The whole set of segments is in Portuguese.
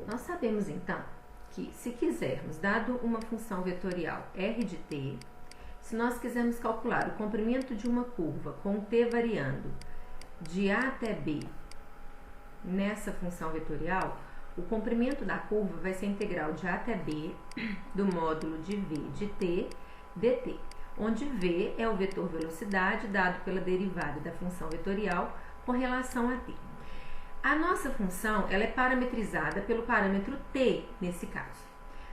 Nós sabemos então que se quisermos, dado uma função vetorial r de t, se nós quisermos calcular o comprimento de uma curva com t variando de a até b nessa função vetorial, o comprimento da curva vai ser a integral de a até b do módulo de v de t dt, onde v é o vetor velocidade dado pela derivada da função vetorial com relação a t. A nossa função ela é parametrizada pelo parâmetro t nesse caso.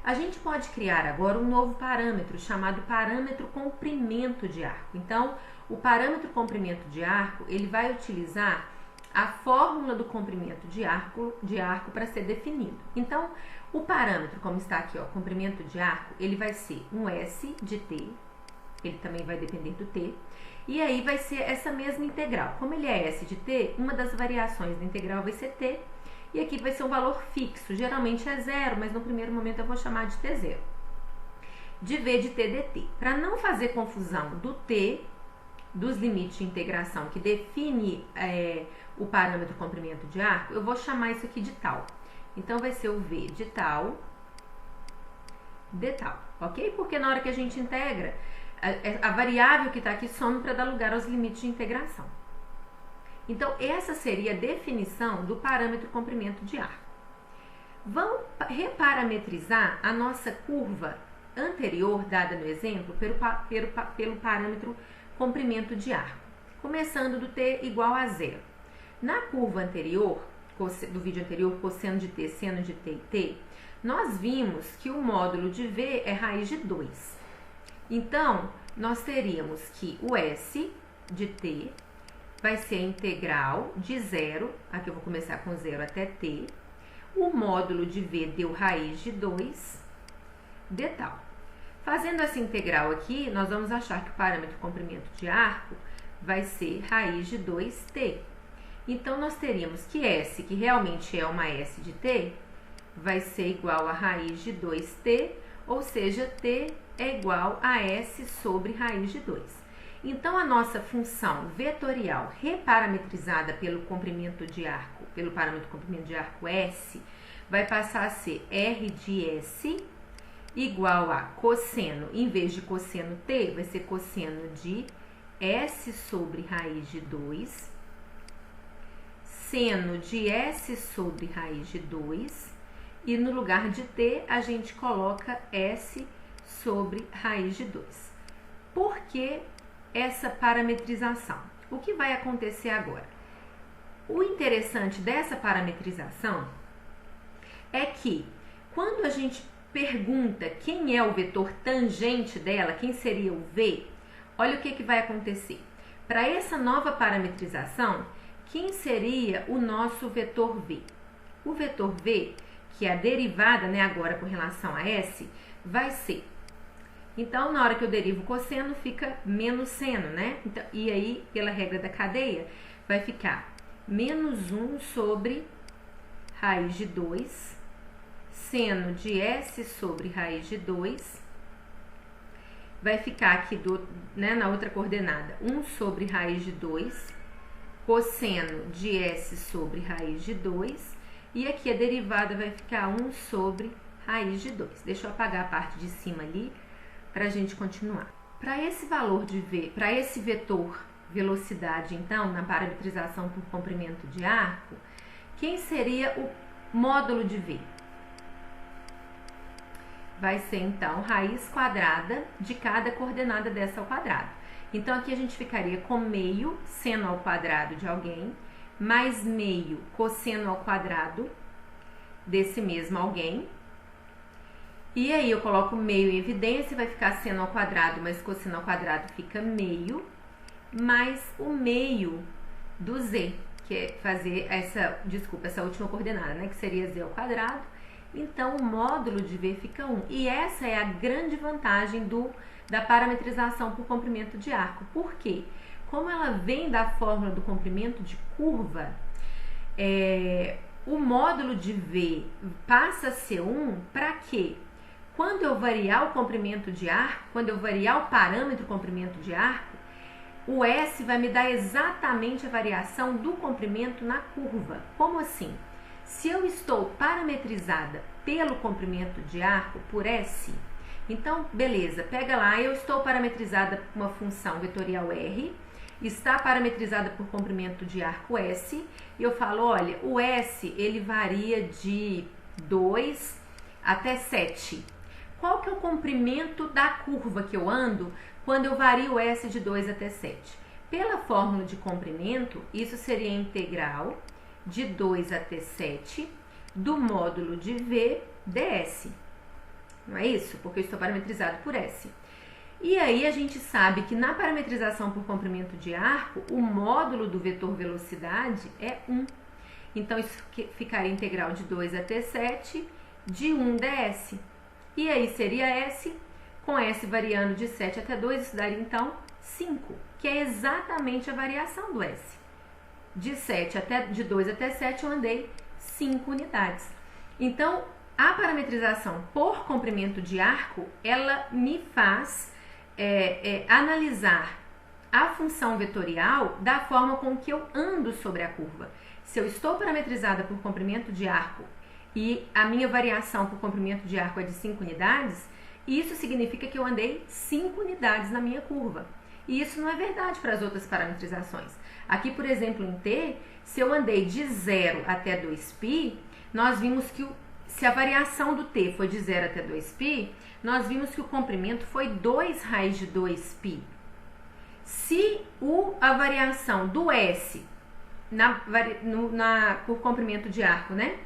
A gente pode criar agora um novo parâmetro chamado parâmetro comprimento de arco. Então, o parâmetro comprimento de arco ele vai utilizar a fórmula do comprimento de arco para ser definido. Então, o parâmetro, como está aqui, ó, comprimento de arco, ele vai ser um S de t, ele também vai depender do t, e aí vai ser essa mesma integral. Como ele é S de t, uma das variações da integral vai ser t, e aqui vai ser um valor fixo, geralmente é zero, mas no primeiro momento eu vou chamar de t0, de v de t dt. Para não fazer confusão do t, dos limites de integração que define o parâmetro comprimento de arco, eu vou chamar isso aqui de tal. Então, vai ser o v de tal, de tal, ok? Porque na hora que a gente integra, a variável que está aqui some para dar lugar aos limites de integração. Então, essa seria a definição do parâmetro comprimento de arco. Vamos reparametrizar a nossa curva anterior, dada no exemplo, pelo parâmetro comprimento de arco, começando do t igual a zero. Na curva anterior, do vídeo anterior, cosseno de t, seno de t e t, nós vimos que o módulo de v é raiz de 2. Então, nós teríamos que o s de t vai ser a integral de 0, aqui eu vou começar com 0 até t, o módulo de v deu raiz de 2, de tal. Fazendo essa integral aqui, nós vamos achar que o parâmetro comprimento de arco vai ser raiz de 2t. Então, nós teríamos que S, que realmente é uma S de t, vai ser igual a raiz de 2t, ou seja, t é igual a S sobre raiz de 2. Então, a nossa função vetorial reparametrizada pelo comprimento de arco, pelo parâmetro comprimento de arco S, vai passar a ser R de S igual a cosseno, em vez de cosseno t, vai ser cosseno de S sobre raiz de 2, seno de S sobre raiz de 2, e no lugar de t, a gente coloca S sobre raiz de 2. Por que essa parametrização? O que vai acontecer agora? O interessante dessa parametrização é que, quando a gente pergunta quem é o vetor tangente dela, quem seria o v, olha o que vai acontecer. Para essa nova parametrização, quem seria o nosso vetor v? O vetor v, que é a derivada, né, agora com relação a s, vai ser. Então, na hora que eu derivo o cosseno, fica menos seno, né? Então, e aí, pela regra da cadeia, vai ficar menos 1 sobre raiz de 2, seno de S sobre raiz de 2, vai ficar aqui na outra coordenada 1 sobre raiz de 2, cosseno de S sobre raiz de 2, e aqui a derivada vai ficar 1 sobre raiz de 2. Deixa eu apagar a parte de cima ali, para a gente continuar. Para esse valor de V, para esse vetor velocidade, então, na parametrização por comprimento de arco, quem seria o módulo de V? Vai ser, então, raiz quadrada de cada coordenada dessa ao quadrado. Então, aqui a gente ficaria com meio seno ao quadrado de alguém, mais meio cosseno ao quadrado desse mesmo alguém. E aí, eu coloco meio em evidência, vai ficar seno ao quadrado, mas cosseno ao quadrado fica meio, mais o meio do z, que é fazer essa última coordenada, né, que seria z ao quadrado. Então, o módulo de v fica 1. E essa é a grande vantagem da parametrização por comprimento de arco. Por quê? Como ela vem da fórmula do comprimento de curva, o módulo de v passa a ser 1 para quê? Quando eu variar o comprimento de arco, quando eu variar o parâmetro comprimento de arco, o S vai me dar exatamente a variação do comprimento na curva. Como assim? Se eu estou parametrizada pelo comprimento de arco, por S, então, beleza, pega lá, eu estou parametrizada por uma função vetorial R, está parametrizada por comprimento de arco S, e eu falo, olha, o S, ele varia de 2 até 7. Qual que é o comprimento da curva que eu ando quando eu vario o S de 2 até 7? Pela fórmula de comprimento, isso seria a integral de 2 até 7 do módulo de V ds. Não é isso? Porque eu estou parametrizado por S. E aí a gente sabe que na parametrização por comprimento de arco, o módulo do vetor velocidade é 1. Então isso ficaria integral de 2 até 7 de 1 ds. E aí seria S, com S variando de 7 até 2, isso daria então 5, que é exatamente a variação do S. De 2 até 7 eu andei 5 unidades. Então, a parametrização por comprimento de arco, ela me faz analisar a função vetorial da forma com que eu ando sobre a curva. Se eu estou parametrizada por comprimento de arco e a minha variação por comprimento de arco é de 5 unidades, isso significa que eu andei 5 unidades na minha curva. E isso não é verdade para as outras parametrizações. Aqui, por exemplo, em T, se eu andei de 0 até 2π, nós vimos que se a variação do T foi de 0 até 2π, nós vimos que o comprimento foi 2 raiz de 2π. Se a variação do S por comprimento de arco, né,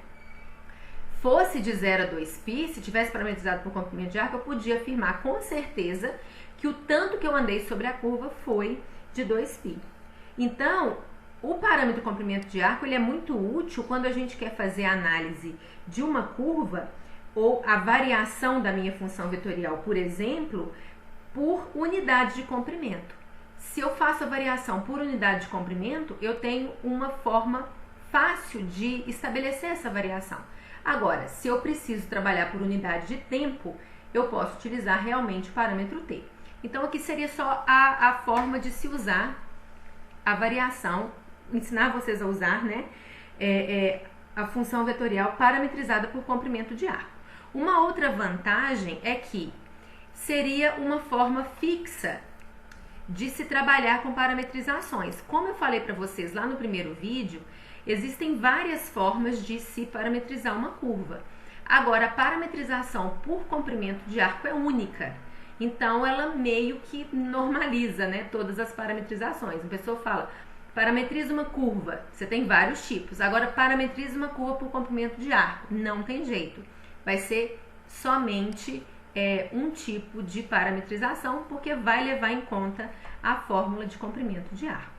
fosse de 0 a 2π, se tivesse parametrizado por comprimento de arco, eu podia afirmar com certeza que o tanto que eu andei sobre a curva foi de 2π. Então, o parâmetro comprimento de arco ele é muito útil quando a gente quer fazer a análise de uma curva ou a variação da minha função vetorial, por exemplo, por unidade de comprimento. Se eu faço a variação por unidade de comprimento, eu tenho uma forma fácil de estabelecer essa variação. Agora, se eu preciso trabalhar por unidade de tempo, eu posso utilizar realmente o parâmetro T. Então, aqui seria só a forma de se usar a variação, ensinar vocês a usar, né, a função vetorial parametrizada por comprimento de arco. Uma outra vantagem é que seria uma forma fixa de se trabalhar com parametrizações. Como eu falei para vocês lá no primeiro vídeo, existem várias formas de se parametrizar uma curva. Agora, a parametrização por comprimento de arco é única. Então, ela meio que normaliza, né, todas as parametrizações. A pessoa fala, parametriza uma curva. Você tem vários tipos. Agora, parametriza uma curva por comprimento de arco. Não tem jeito. Vai ser somente um tipo de parametrização, porque vai levar em conta a fórmula de comprimento de arco.